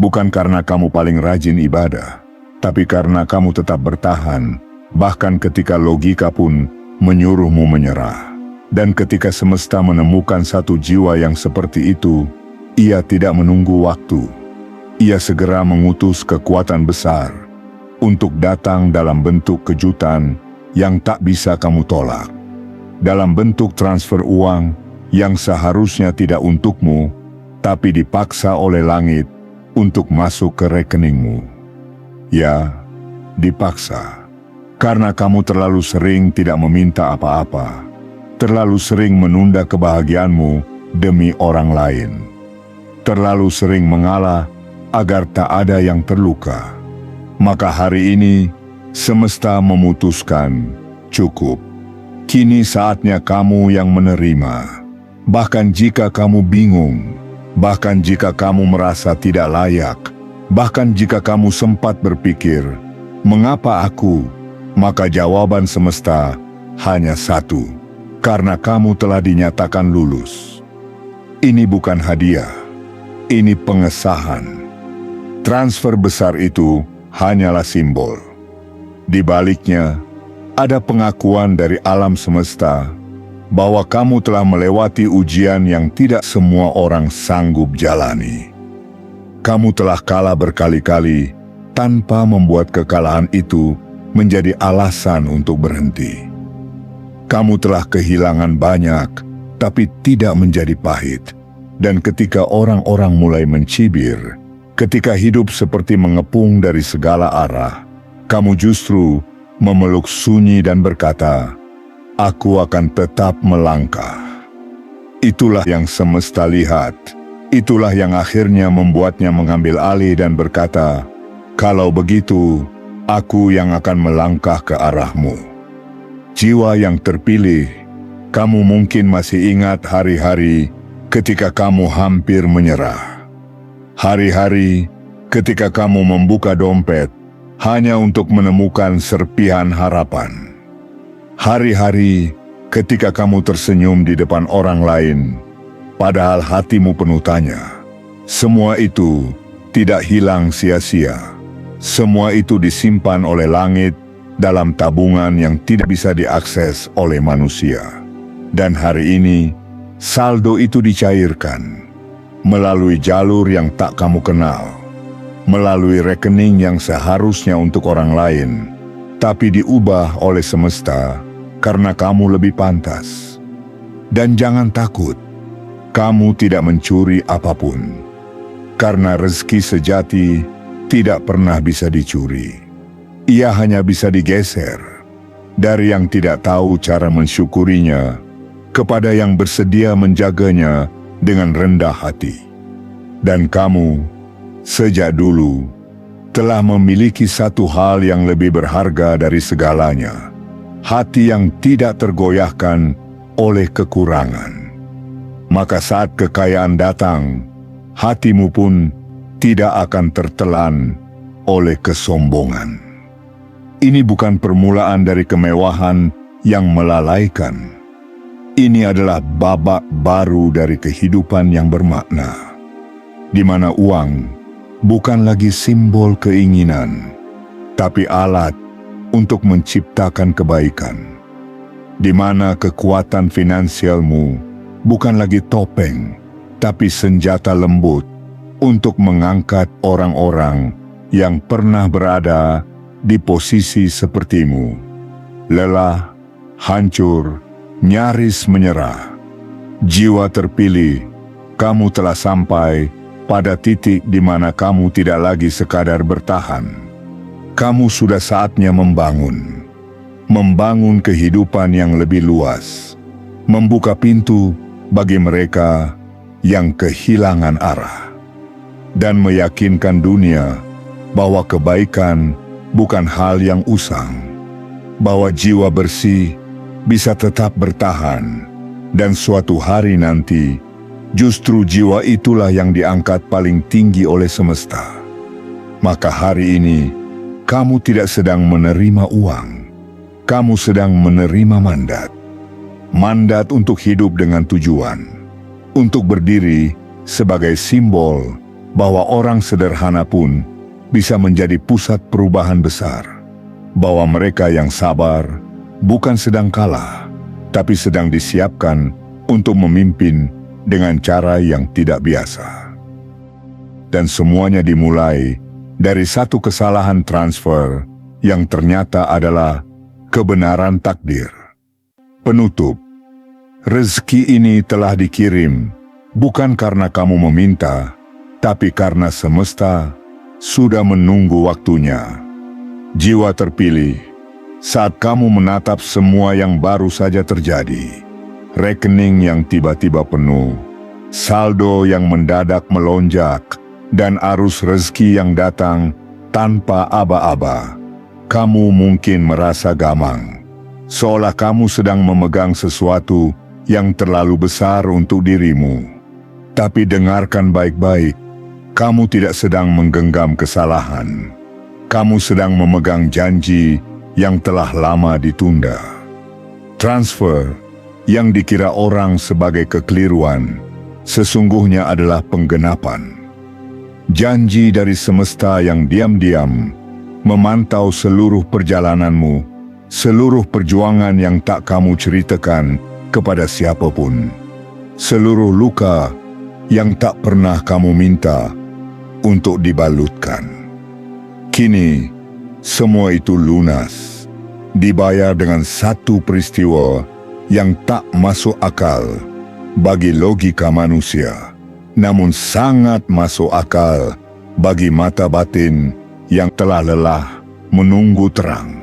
bukan karena kamu paling rajin ibadah, tapi karena kamu tetap bertahan, bahkan ketika logika pun menyuruhmu menyerah. Dan ketika semesta menemukan satu jiwa yang seperti itu, ia tidak menunggu waktu. Ia segera mengutus kekuatan besar untuk datang dalam bentuk kejutan yang tak bisa kamu tolak. Dalam bentuk transfer uang yang seharusnya tidak untukmu, tapi dipaksa oleh langit untuk masuk ke rekeningmu. Ya, dipaksa. Karena kamu terlalu sering tidak meminta apa-apa. Terlalu sering menunda kebahagiaanmu demi orang lain. Terlalu sering mengalah agar tak ada yang terluka. Maka hari ini, semesta memutuskan, cukup. Kini saatnya kamu yang menerima. Bahkan jika kamu bingung, bahkan jika kamu merasa tidak layak, bahkan jika kamu sempat berpikir, mengapa aku? Maka jawaban semesta hanya satu. Karena kamu telah dinyatakan lulus. Ini bukan hadiah, ini pengesahan. Transfer besar itu hanyalah simbol. Di baliknya, ada pengakuan dari alam semesta bahwa kamu telah melewati ujian yang tidak semua orang sanggup jalani. Kamu telah kalah berkali-kali tanpa membuat kekalahan itu menjadi alasan untuk berhenti. Kamu telah kehilangan banyak, tapi tidak menjadi pahit. Dan ketika orang-orang mulai mencibir, ketika hidup seperti mengepung dari segala arah, kamu justru memeluk sunyi dan berkata, "Aku akan tetap melangkah." Itulah yang semesta lihat. Itulah yang akhirnya membuatnya mengambil alih dan berkata, "Kalau begitu, aku yang akan melangkah ke arahmu." Jiwa yang terpilih, kamu mungkin masih ingat hari-hari ketika kamu hampir menyerah. Hari-hari ketika kamu membuka dompet hanya untuk menemukan serpihan harapan. Hari-hari ketika kamu tersenyum di depan orang lain, padahal hatimu penuh tanya. Semua itu tidak hilang sia-sia. Semua itu disimpan oleh langit dalam tabungan yang tidak bisa diakses oleh manusia. Dan hari ini, saldo itu dicairkan melalui jalur yang tak kamu kenal, melalui rekening yang seharusnya untuk orang lain, tapi diubah oleh semesta karena kamu lebih pantas. Dan jangan takut, kamu tidak mencuri apapun, karena rezeki sejati tidak pernah bisa dicuri. Ia hanya bisa digeser dari yang tidak tahu cara mensyukurinya kepada yang bersedia menjaganya dengan rendah hati. Dan kamu, sejak dulu, telah memiliki satu hal yang lebih berharga dari segalanya: hati yang tidak tergoyahkan oleh kekurangan. Maka saat kekayaan datang, hatimu pun tidak akan tertelan oleh kesombongan. Ini bukan permulaan dari kemewahan yang melalaikan. Ini adalah babak baru dari kehidupan yang bermakna, di mana uang bukan lagi simbol keinginan, tapi alat untuk menciptakan kebaikan. Di mana kekuatan finansialmu bukan lagi topeng, tapi senjata lembut untuk mengangkat orang-orang yang pernah berada di posisi sepertimu. Lelah, hancur, nyaris menyerah. Jiwa terpilih, kamu telah sampai pada titik di mana kamu tidak lagi sekadar bertahan. Kamu sudah saatnya membangun kehidupan yang lebih luas, membuka pintu bagi mereka yang kehilangan arah, dan meyakinkan dunia bahwa kebaikan bukan hal yang usang, bahwa jiwa bersih bisa tetap bertahan, dan suatu hari nanti, justru jiwa itulah yang diangkat paling tinggi oleh semesta. Maka hari ini, kamu tidak sedang menerima uang, kamu sedang menerima mandat. Mandat untuk hidup dengan tujuan, untuk berdiri sebagai simbol bahwa orang sederhana pun bisa menjadi pusat perubahan besar, bahwa mereka yang sabar bukan sedang kalah, tapi sedang disiapkan untuk memimpin dengan cara yang tidak biasa. Dan semuanya dimulai dari satu kesalahan transfer yang ternyata adalah kebenaran takdir. Penutup, rezeki ini telah dikirim bukan karena kamu meminta, tapi karena semesta sudah menunggu waktunya. Jiwa terpilih, saat kamu menatap semua yang baru saja terjadi, rekening yang tiba-tiba penuh, saldo yang mendadak melonjak, dan arus rezeki yang datang tanpa aba-aba, kamu mungkin merasa gamang, seolah kamu sedang memegang sesuatu yang terlalu besar untuk dirimu. Tapi dengarkan baik-baik, kamu tidak sedang menggenggam kesalahan. Kamu sedang memegang janji yang telah lama ditunda. Transfer yang dikira orang sebagai kekeliruan, sesungguhnya adalah penggenapan. Janji dari semesta yang diam-diam memantau seluruh perjalananmu, seluruh perjuangan yang tak kamu ceritakan kepada siapapun, seluruh luka yang tak pernah kamu minta untuk dibalutkan. Kini, semua itu lunas, dibayar dengan satu peristiwa yang tak masuk akal bagi logika manusia, namun sangat masuk akal bagi mata batin yang telah lelah menunggu terang.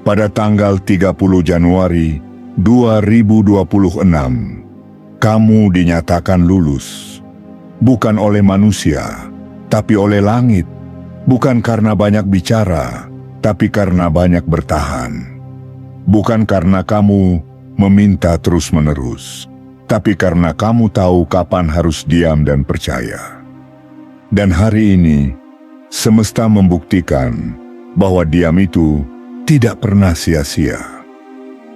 Pada tanggal 30 Januari 2026, kamu dinyatakan lulus, bukan oleh manusia, tapi oleh langit, bukan karena banyak bicara, tapi karena banyak bertahan. Bukan karena kamu meminta terus-menerus, tapi karena kamu tahu kapan harus diam dan percaya. Dan hari ini, semesta membuktikan bahwa diam itu tidak pernah sia-sia.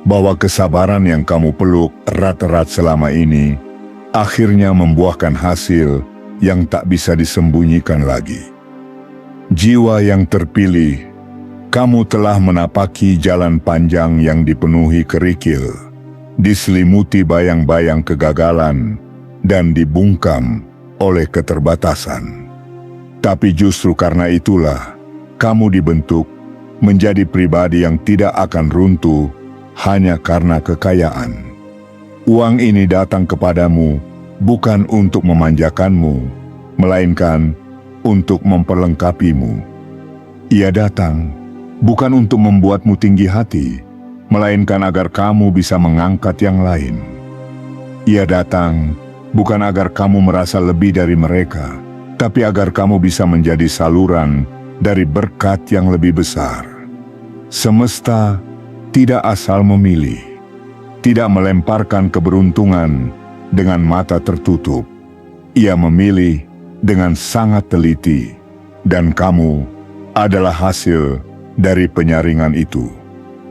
Bahwa kesabaran yang kamu peluk erat-erat selama ini akhirnya membuahkan hasil yang tak bisa disembunyikan lagi. Jiwa yang terpilih, kamu telah menapaki jalan panjang yang dipenuhi kerikil, diselimuti bayang-bayang kegagalan, dan dibungkam oleh keterbatasan. Tapi justru karena itulah, kamu dibentuk menjadi pribadi yang tidak akan runtuh hanya karena kekayaan. Uang ini datang kepadamu bukan untuk memanjakanmu, melainkan untuk memperlengkapimu. Ia datang bukan untuk membuatmu tinggi hati, melainkan agar kamu bisa mengangkat yang lain. Ia datang bukan agar kamu merasa lebih dari mereka, tapi agar kamu bisa menjadi saluran dari berkat yang lebih besar. Semesta tidak asal memilih, tidak melemparkan keberuntungan dengan mata tertutup. Ia memilih dengan sangat teliti, dan kamu adalah hasil dari penyaringan itu.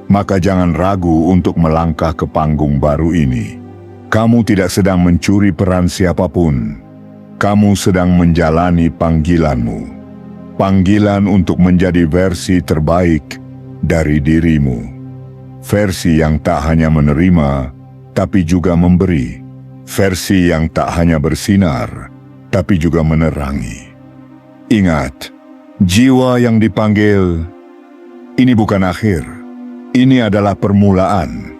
Maka jangan ragu untuk melangkah ke panggung baru ini. Kamu tidak sedang mencuri peran siapapun. Kamu sedang menjalani panggilanmu. Panggilan untuk menjadi versi terbaik dari dirimu. Versi yang tak hanya menerima, tapi juga memberi. Versi yang tak hanya bersinar, tapi juga menerangi. Ingat, jiwa yang dipanggil ini bukan akhir, ini adalah permulaan.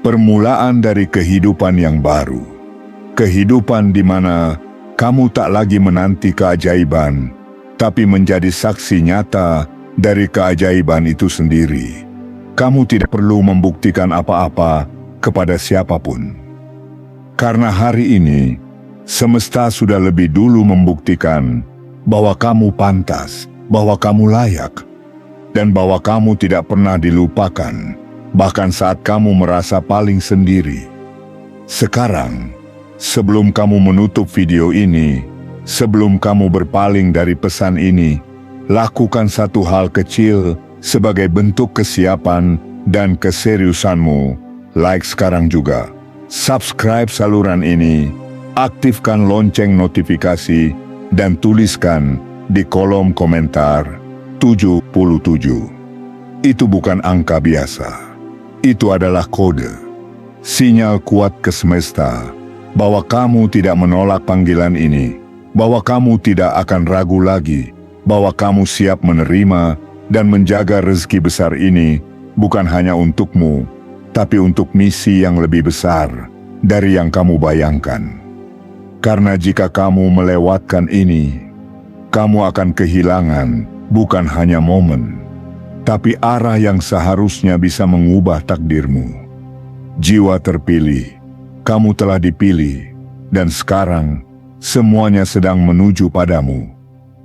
Permulaan dari kehidupan yang baru. Kehidupan di mana kamu tak lagi menanti keajaiban, tapi menjadi saksi nyata dari keajaiban itu sendiri. Kamu tidak perlu membuktikan apa-apa kepada siapapun. Karena hari ini, semesta sudah lebih dulu membuktikan bahwa kamu pantas, bahwa kamu layak, dan bahwa kamu tidak pernah dilupakan, bahkan saat kamu merasa paling sendiri. Sekarang, sebelum kamu menutup video ini, sebelum kamu berpaling dari pesan ini, lakukan satu hal kecil sebagai bentuk kesiapan dan keseriusanmu. Like sekarang juga, subscribe saluran ini, aktifkan lonceng notifikasi, dan tuliskan di kolom komentar 77. Itu bukan angka biasa. Itu adalah kode. Sinyal kuat ke semesta bahwa kamu tidak menolak panggilan ini, bahwa kamu tidak akan ragu lagi, bahwa kamu siap menerima dan menjaga rezeki besar ini bukan hanya untukmu, tapi untuk misi yang lebih besar dari yang kamu bayangkan. Karena jika kamu melewatkan ini, kamu akan kehilangan bukan hanya momen, tapi arah yang seharusnya bisa mengubah takdirmu. Jiwa terpilih, kamu telah dipilih, dan sekarang semuanya sedang menuju padamu.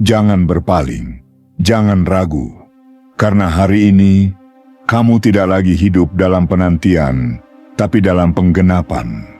Jangan berpaling, jangan ragu, karena hari ini kamu tidak lagi hidup dalam penantian, tapi dalam penggenapan.